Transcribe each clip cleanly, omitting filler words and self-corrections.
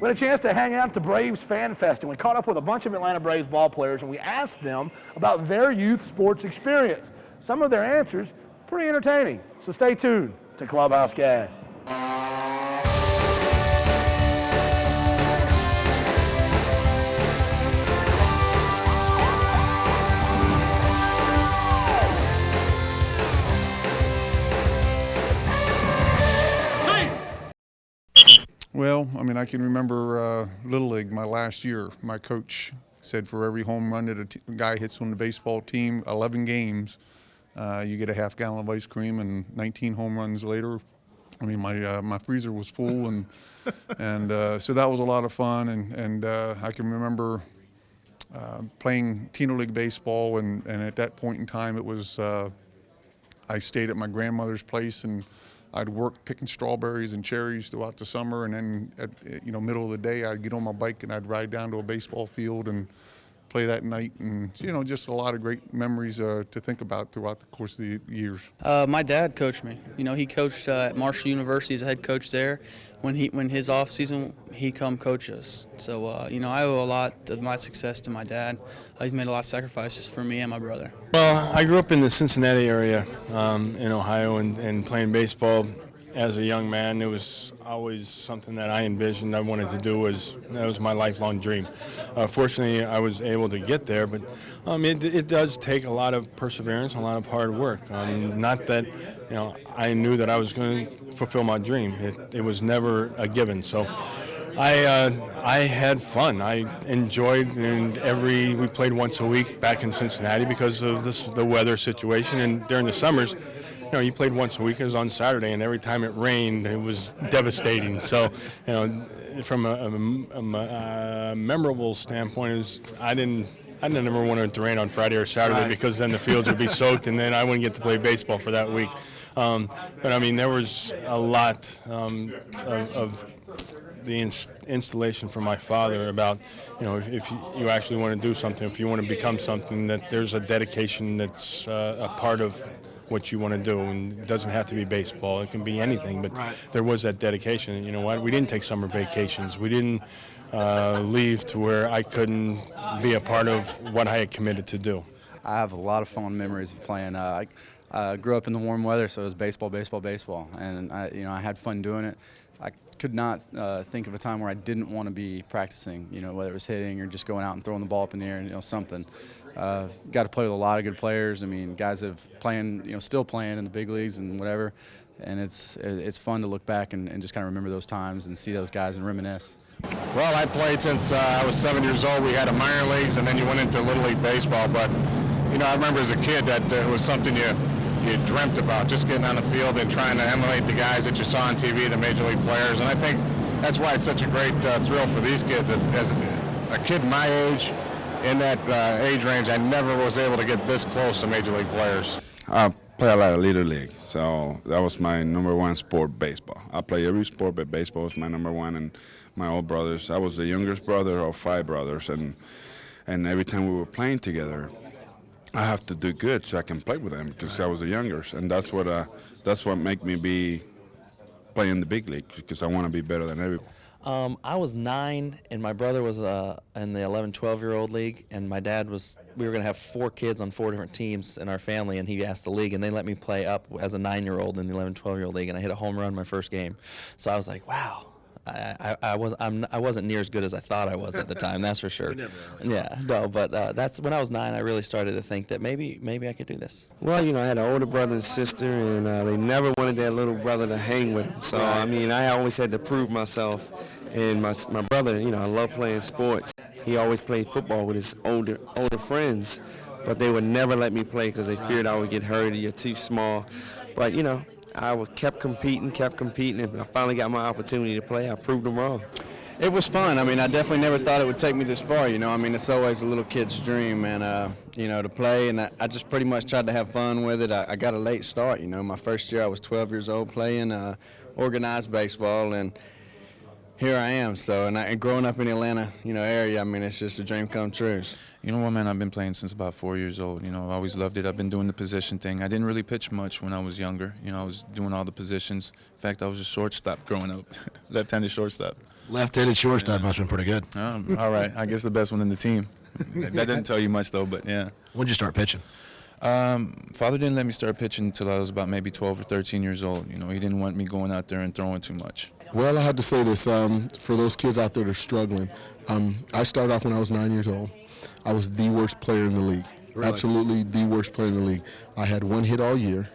We had a chance to hang out at the Braves Fan Fest, and we caught up with a bunch of Atlanta Braves ball players, and we asked them about their youth sports experience. Some of their answers, pretty entertaining. So stay tuned to Clubhouse Gas. Well, I mean, I can remember Little League, my last year. My coach said for every home run that a guy hits on the baseball team, 11 games, you get a half gallon of ice cream, and 19 home runs later, I mean, my freezer was full, and so that was a lot of fun. And I can remember playing Tino League baseball, and at that point in time, it was I stayed at my grandmother's place, and I'd work picking strawberries and cherries throughout the summer, and then at middle of the day, I'd get on my bike and I'd ride down to a baseball field and play that night, and just a lot of great memories to think about throughout the course of the years. My dad coached me. He coached at Marshall University as a head coach there. When his off season, he come coach us. So I owe a lot of my success to my dad. He's made a lot of sacrifices for me and my brother. Well, I grew up in the Cincinnati area in Ohio, and playing baseball as a young man, it was always something that I envisioned I wanted to do. That was my lifelong dream. Fortunately, I was able to get there, but it does take a lot of perseverance, a lot of hard work. Not that I knew that I was going to fulfill my dream. It was never a given. So I had fun. I enjoyed, and we played once a week back in Cincinnati because of the weather situation, and during the summers, you played once a week. It was on Saturday, and every time it rained, it was devastating. So, from a memorable standpoint, I didn't ever want it to rain on Friday or Saturday, because then the fields would be soaked, and then I wouldn't get to play baseball for that week. But I mean, there was a lot of the installation from my father about, if you actually want to do something, if you want to become something, that there's a dedication that's a part of what you want to do, and it doesn't have to be baseball. It can be anything, but there was that dedication. And you know what? We didn't take summer vacations. We didn't leave to where I couldn't be a part of what I had committed to do. I have a lot of fond memories of playing. I grew up in the warm weather, so it was baseball, baseball, baseball, and I had fun doing it. I could not think of a time where I didn't want to be practicing, whether it was hitting or just going out and throwing the ball up in the air, something. Got to play with a lot of good players. I mean, guys have still playing in the big leagues and whatever, and it's fun to look back and just kind of remember those times and see those guys and reminisce. Well, I played since I was 7 years old. We had a minor leagues, and then you went into Little League baseball. But I remember as a kid that it was something you dreamt about, just getting on the field and trying to emulate the guys that you saw on TV, the major league players. And I think that's why it's such a great thrill for these kids. As a kid my age, in that age range, I never was able to get this close to major league players. I play a lot of Little League, so that was my number one sport, baseball. I play every sport, but baseball was my number one. And my old brothers, I was the youngest brother of 5 brothers, and every time we were playing together, I have to do good so I can play with them because I was the youngest, and that's what made me be playing the big league, because I want to be better than everybody. I was 9, and my brother was in the 11, 12-year-old league, and my dad we were going to have 4 kids on 4 different teams in our family, and he asked the league, and they let me play up as a 9-year-old in the 11, 12-year-old league, and I hit a home run my first game. So I was like, wow. I wasn't near as good as I thought I was at the time, that's for sure. Yeah, no, but that's when I was 9. I really started to think that maybe I could do this. Well, I had an older brother and sister, and they never wanted their little brother to hang with them. So I always had to prove myself. And my brother, I love playing sports. He always played football with his older friends, but they would never let me play because they feared I would get hurt or you're too small. But I kept competing, and I finally got my opportunity to play. I proved them wrong. It was fun. I definitely never thought it would take me this far, it's always a little kid's dream, and, to play, and I just pretty much tried to have fun with it. I got a late start, my first year I was 12 years old playing organized baseball, and here I am. So, and growing up in the Atlanta, area, I mean, it's just a dream come true. You know what, man, I've been playing since about 4 years old. I always loved it. I've been doing the position thing. I didn't really pitch much when I was younger. I was doing all the positions. In fact, I was a shortstop growing up, left-handed shortstop. Left-handed shortstop must have been pretty good. All right, I guess the best one in the team. That didn't tell you much, though, but yeah. When'd you start pitching? Father didn't let me start pitching until I was about maybe 12 or 13 years old. He didn't want me going out there and throwing too much. Well, I have to say this, for those kids out there that are struggling, I started off when I was 9 years old. I was the worst player in the league, Really? Absolutely the worst player in the league. I had one hit all year.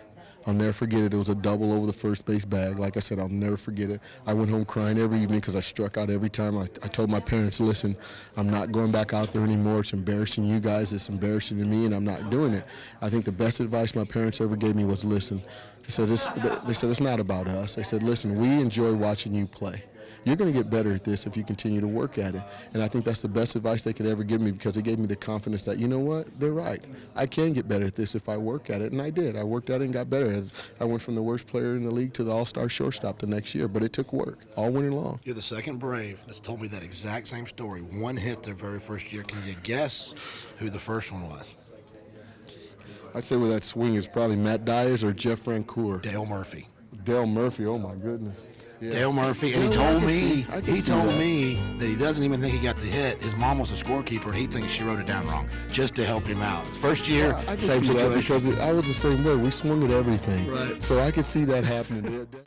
I'll never forget it. It was a double over the first base bag. Like I said, I'll never forget it. I went home crying every evening because I struck out every time. I told my parents, listen, I'm not going back out there anymore. It's embarrassing you guys. It's embarrassing to me, and I'm not doing it. I think the best advice my parents ever gave me was listen. They said, it's not about us. They said, listen, we enjoy watching you play. You're going to get better at this if you continue to work at it. And I think that's the best advice they could ever give me because it gave me the confidence that, you know what, they're right. I can get better at this if I work at it, and I did. I worked at it and got better. I went from the worst player in the league to the all-star shortstop the next year, but it took work all winter long. You're the second Brave that's told me that exact same story. One hit their very first year. Can you guess who the first one was? I'd say with that swing is probably Matt Dyers or Jeff Francoeur. Dale Murphy. Dale Murphy, oh my goodness. Yeah. Dale Murphy, and he told me that he doesn't even think he got the hit. His mom was a scorekeeper, and he thinks she wrote it down wrong just to help him out. His first year, I can same see that situation. because I was the same way. We swung at everything, Right. so I could see that happening.